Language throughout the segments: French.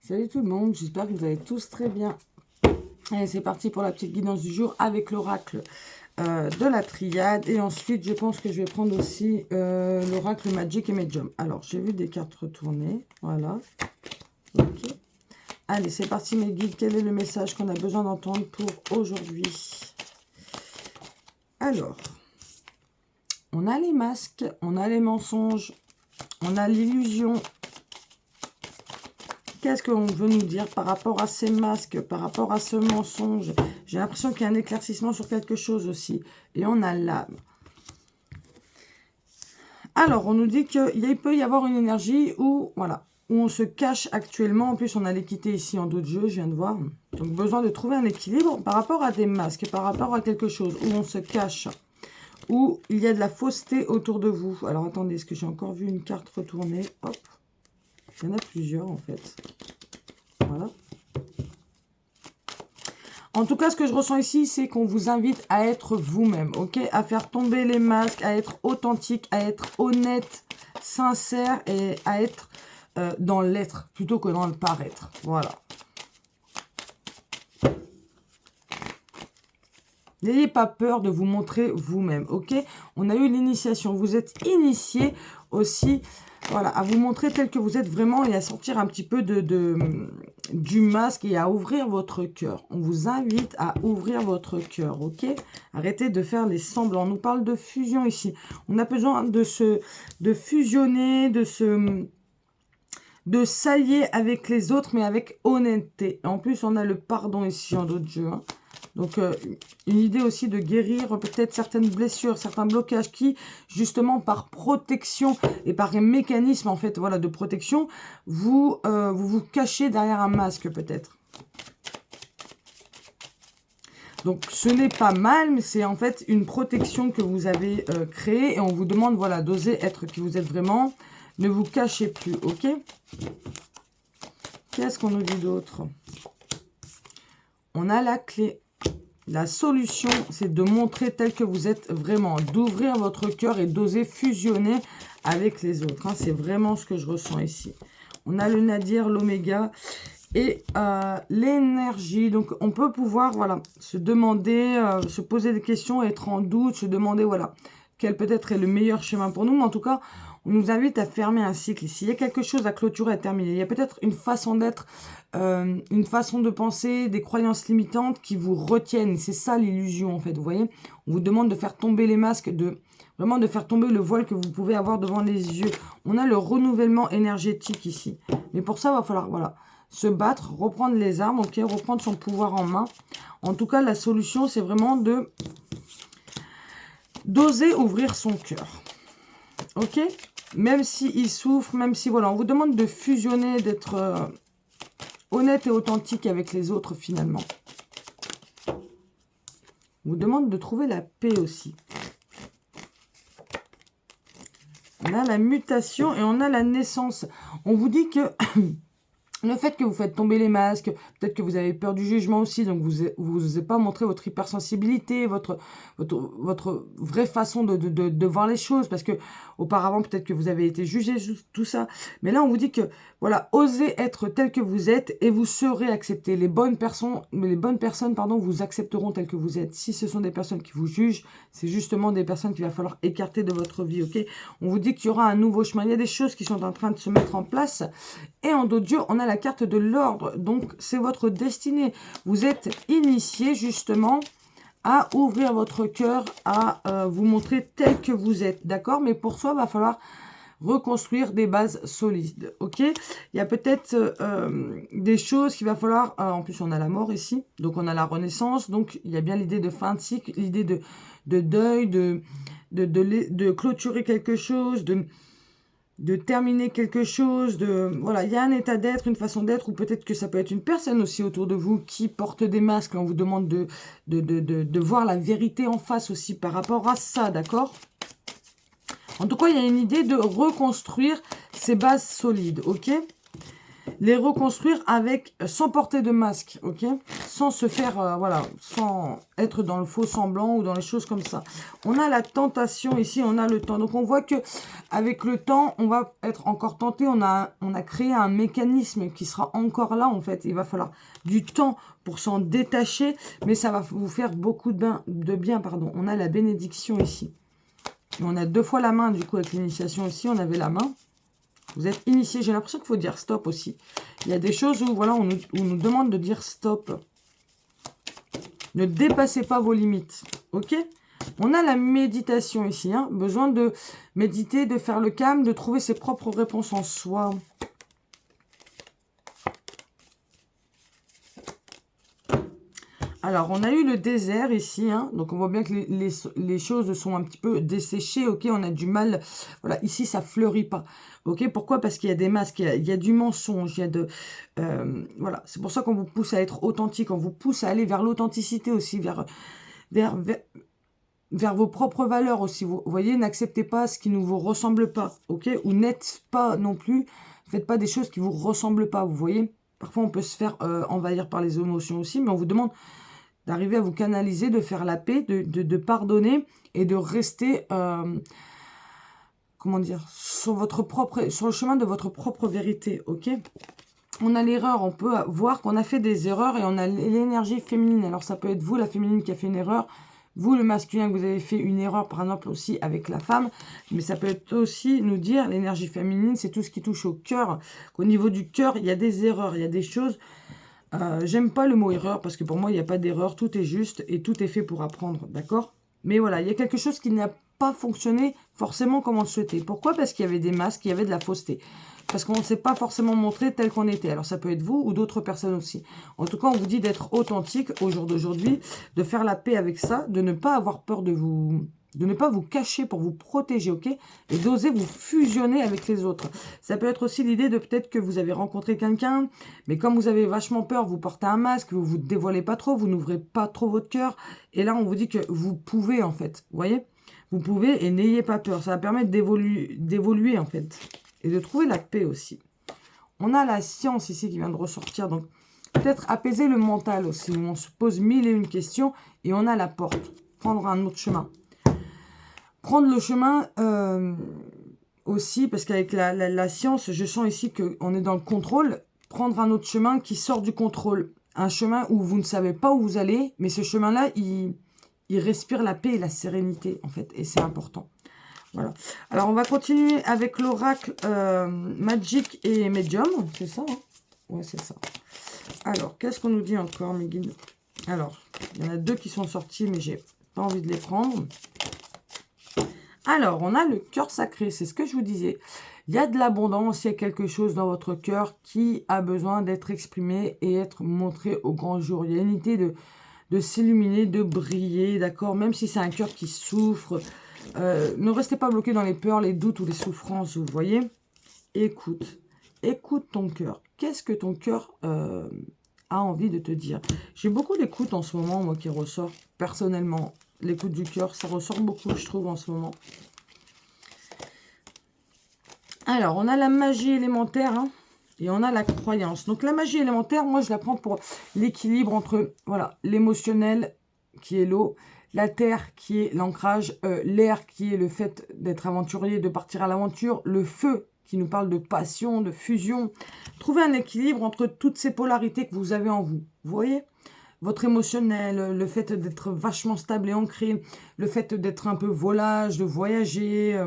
Salut tout le monde, j'espère que vous allez tous très bien. Allez, c'est parti pour la petite guidance du jour avec l'oracle de la triade. Et ensuite, je pense que je vais prendre aussi l'oracle Magic et Medium. Alors, j'ai vu des cartes retournées. Voilà. Ok. Allez, c'est parti mes guides. Quel est le message qu'on a besoin d'entendre pour aujourd'hui? Alors, on a les masques, on a les mensonges, on a l'illusion. Qu'est-ce qu'on veut nous dire par rapport à ces masques, par rapport à ce mensonge? J'ai l'impression qu'il y a un éclaircissement sur quelque chose aussi. Et on a l'âme. Alors, on nous dit qu'il peut y avoir une énergie où, voilà, où on se cache actuellement. En plus, on a l'équité ici en dos de jeu, je viens de voir. Donc, besoin de trouver un équilibre par rapport à des masques, par rapport à quelque chose où on se cache, où il y a de la fausseté autour de vous. Alors, attendez, est-ce que j'ai encore vu une carte retournée? Hop. Il y en a plusieurs, en fait. Voilà. En tout cas, ce que je ressens ici, c'est qu'on vous invite à être vous-même, ok? À faire tomber les masques, à être authentique, à être honnête, sincère et à être dans l'être plutôt que dans le paraître. Voilà. N'ayez pas peur de vous montrer vous-même, ok? On a eu l'initiation. Vous êtes initié aussi, voilà, à vous montrer tel que vous êtes vraiment et à sortir un petit peu du masque et à ouvrir votre cœur. On vous invite à ouvrir votre cœur, ok? Arrêtez de faire les semblants. On nous parle de fusion ici. On a besoin de fusionner, de s'allier avec les autres, mais avec honnêteté. En plus, on a le pardon ici en d'autres jeux, hein. Donc, une idée aussi de guérir peut-être certaines blessures, certains blocages qui, justement, par protection et par un mécanisme, en fait, voilà, de protection, vous vous cachez derrière un masque, peut-être. Donc, ce n'est pas mal, mais c'est en fait une protection que vous avez créée et on vous demande, voilà, d'oser être qui vous êtes vraiment. Ne vous cachez plus, ok? Qu'est-ce qu'on nous dit d'autre? On a la clé. La solution, c'est de montrer tel que vous êtes vraiment, d'ouvrir votre cœur et d'oser fusionner avec les autres. Hein. C'est vraiment ce que je ressens ici. On a le nadir, l'oméga et l'énergie. Donc, on peut pouvoir, voilà, se demander, se poser des questions, être en doute, se demander, voilà, quel peut-être est le meilleur chemin pour nous. Mais en tout cas, on nous invite à fermer un cycle ici. Il y a quelque chose à clôturer, à terminer. Il y a peut-être une façon d'être, une façon de penser, des croyances limitantes qui vous retiennent. C'est ça l'illusion, en fait, vous voyez. On vous demande de faire tomber les masques, vraiment de faire tomber le voile que vous pouvez avoir devant les yeux. On a le renouvellement énergétique ici. Mais pour ça, il va falloir, voilà, se battre, reprendre les armes, ok, reprendre son pouvoir en main. En tout cas, la solution, c'est vraiment d'oser ouvrir son cœur. Ok? Même s'il souffre, même si, voilà, on vous demande de fusionner, d'être honnête et authentique avec les autres, finalement. On vous demande de trouver la paix aussi. On a la mutation et on a la naissance. On vous dit que le fait que vous faites tomber les masques, peut-être que vous avez peur du jugement aussi, donc vous n'osez pas montrer votre hypersensibilité, votre vraie façon de voir les choses, parce que auparavant, peut-être que vous avez été jugé, tout ça. Mais là, on vous dit que, voilà, osez être tel que vous êtes et vous serez accepté. Les bonnes personnes, pardon, vous accepteront tel que vous êtes. Si ce sont des personnes qui vous jugent, c'est justement des personnes qu'il va falloir écarter de votre vie, ok? On vous dit qu'il y aura un nouveau chemin. Il y a des choses qui sont en train de se mettre en place. Et en d'autres dieux, on a la carte de l'ordre. Donc, c'est votre destinée. Vous êtes initié, justement, à ouvrir votre cœur, à vous montrer tel que vous êtes. D'accord? Mais pour ça, il va falloir reconstruire des bases solides. Ok? Il y a peut-être des choses qu'il va falloir... en plus, on a la mort ici. Donc, on a la renaissance. Donc, il y a bien l'idée de fin de cycle, l'idée de deuil, de clôturer quelque chose, de terminer quelque chose, voilà, il y a un état d'être, une façon d'être, ou peut-être que ça peut être une personne aussi autour de vous qui porte des masques. On vous demande de voir la vérité en face aussi par rapport à ça, d'accord? En tout cas, il y a une idée de reconstruire ces bases solides, ok? Les reconstruire sans porter de masque, ok? sans se faire, voilà, sans être dans le faux semblant ou dans les choses comme ça. On a la tentation ici, on a le temps. Donc on voit que avec le temps, on va être encore tenté. On a créé un mécanisme qui sera encore là en fait. Il va falloir du temps pour s'en détacher, mais ça va vous faire beaucoup de bien. Pardon. On a la bénédiction ici. Et on a 2 fois la main du coup avec l'initiation ici. On avait la main. Vous êtes initié. J'ai l'impression qu'il faut dire stop aussi. Il y a des choses où voilà, on nous demande de dire stop. Ne dépassez pas vos limites. Ok? On a la méditation ici. Hein, besoin de méditer, de faire le calme, de trouver ses propres réponses en soi. Alors, on a eu le désert ici, hein, donc on voit bien que les choses sont un petit peu desséchées, ok, on a du mal, voilà, ici ça fleurit pas, ok, pourquoi? Parce qu'il y a des masques, il y a du mensonge, il y a de, voilà, c'est pour ça qu'on vous pousse à être authentique, on vous pousse à aller vers l'authenticité aussi, vers vos propres valeurs aussi, vous voyez, n'acceptez pas ce qui ne vous ressemble pas, ok, ou n'êtes pas non plus, faites pas des choses qui vous ressemblent pas, vous voyez, parfois on peut se faire envahir par les émotions aussi, mais on vous demande d'arriver à vous canaliser, de faire la paix, de pardonner et de rester, comment dire, sur le chemin de votre propre vérité, ok? On a l'erreur, on peut voir qu'on a fait des erreurs et on a l'énergie féminine. Alors ça peut être vous, la féminine, qui a fait une erreur, vous, le masculin, que vous avez fait une erreur, par exemple, aussi avec la femme, mais ça peut être aussi nous dire, l'énergie féminine, c'est tout ce qui touche au cœur, qu'au niveau du cœur, il y a des erreurs, il y a des choses. J'aime pas le mot erreur parce que pour moi, il n'y a pas d'erreur. Tout est juste et tout est fait pour apprendre, d'accord? Mais voilà, il y a quelque chose qui n'a pas fonctionné forcément comme on le souhaitait. Pourquoi? Parce qu'il y avait des masques, il y avait de la fausseté. Parce qu'on ne s'est pas forcément montré tel qu'on était. Alors ça peut être vous ou d'autres personnes aussi. En tout cas, on vous dit d'être authentique au jour d'aujourd'hui, de faire la paix avec ça, de ne pas avoir peur de ne pas vous cacher pour vous protéger, ok? Et d'oser vous fusionner avec les autres. Ça peut être aussi l'idée de peut-être que vous avez rencontré quelqu'un, mais comme vous avez vachement peur, vous portez un masque, vous vous dévoilez pas trop, vous n'ouvrez pas trop votre cœur. Et là, on vous dit que vous pouvez, en fait. Vous voyez? Vous pouvez et n'ayez pas peur. Ça va permettre d'évoluer, en fait. Et de trouver la paix aussi. On a la science ici qui vient de ressortir. Donc, peut-être apaiser le mental aussi. Où on se pose 1001 questions et on a la porte. Prendre un autre chemin. Prendre le chemin aussi, parce qu'avec la science, je sens ici qu'on est dans le contrôle. Prendre un autre chemin qui sort du contrôle. Un chemin où vous ne savez pas où vous allez, mais ce chemin-là, il respire la paix et la sérénité, en fait. Et c'est important. Voilà. Alors, on va continuer avec l'oracle Magic et Medium. C'est ça, hein? Ouais, c'est ça. Alors, qu'est-ce qu'on nous dit encore, mes guides? Alors, il y en a 2 qui sont sortis, mais j'ai pas envie de les prendre. Alors, on a le cœur sacré, c'est ce que je vous disais. Il y a de l'abondance, il y a quelque chose dans votre cœur qui a besoin d'être exprimé et être montré au grand jour. Il y a une idée de s'illuminer, de briller, d'accord? Même si c'est un cœur qui souffre, ne restez pas bloqué dans les peurs, les doutes ou les souffrances, vous voyez? Écoute ton cœur. Qu'est-ce que ton cœur a envie de te dire? J'ai beaucoup d'écoute en ce moment, moi, qui ressort personnellement. L'écoute du cœur, ça ressort beaucoup, je trouve, en ce moment. Alors, on a la magie élémentaire, hein, et on a la croyance. Donc, la magie élémentaire, moi, je la prends pour l'équilibre entre, voilà, l'émotionnel, qui est l'eau, la terre, qui est l'ancrage, l'air, qui est le fait d'être aventurier, de partir à l'aventure, le feu, qui nous parle de passion, de fusion. Trouvez un équilibre entre toutes ces polarités que vous avez en vous. Vous voyez ? Votre émotionnel, le fait d'être vachement stable et ancré, le fait d'être un peu volage, de voyager,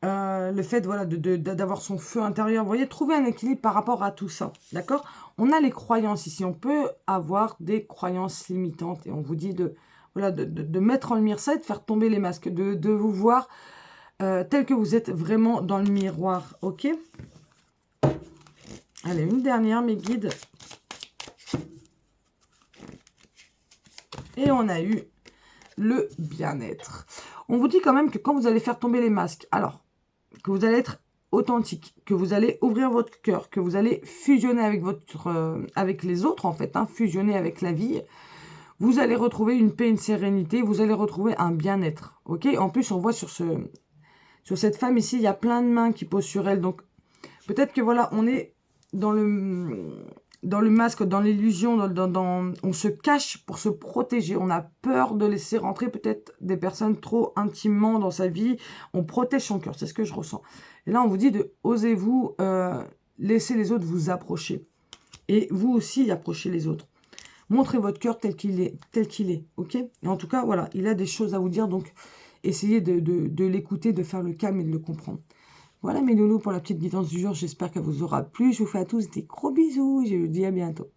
le fait voilà, d'avoir son feu intérieur. Vous voyez, trouver un équilibre par rapport à tout ça. D'accord? On a les croyances ici. On peut avoir des croyances limitantes. Et on vous dit voilà, de mettre en lumière ça et de faire tomber les masques. De vous voir tel que vous êtes vraiment dans le miroir. Ok? Allez, une dernière, mes guides. Et on a eu le bien-être. On vous dit quand même que quand vous allez faire tomber les masques, alors, que vous allez être authentique, que vous allez ouvrir votre cœur, que vous allez fusionner avec les autres, en fait, hein, fusionner avec la vie, vous allez retrouver une paix, une sérénité, vous allez retrouver un bien-être. Ok? En plus, on voit sur cette femme ici, il y a plein de mains qui posent sur elle. Donc, peut-être que voilà, on est dans dans le masque, dans l'illusion, on se cache pour se protéger. On a peur de laisser rentrer peut-être des personnes trop intimement dans sa vie. On protège son cœur, c'est ce que je ressens. Et là, on vous dit de osez-vous laisser les autres vous approcher. Et vous aussi, approchez les autres. Montrez votre cœur tel qu'il est, ok? Et en tout cas, voilà, il a des choses à vous dire, donc essayez de l'écouter, de faire le calme et de le comprendre. Voilà mes loulous pour la petite guidance du jour, j'espère qu'elle vous aura plu. Je vous fais à tous des gros bisous, je vous dis à bientôt.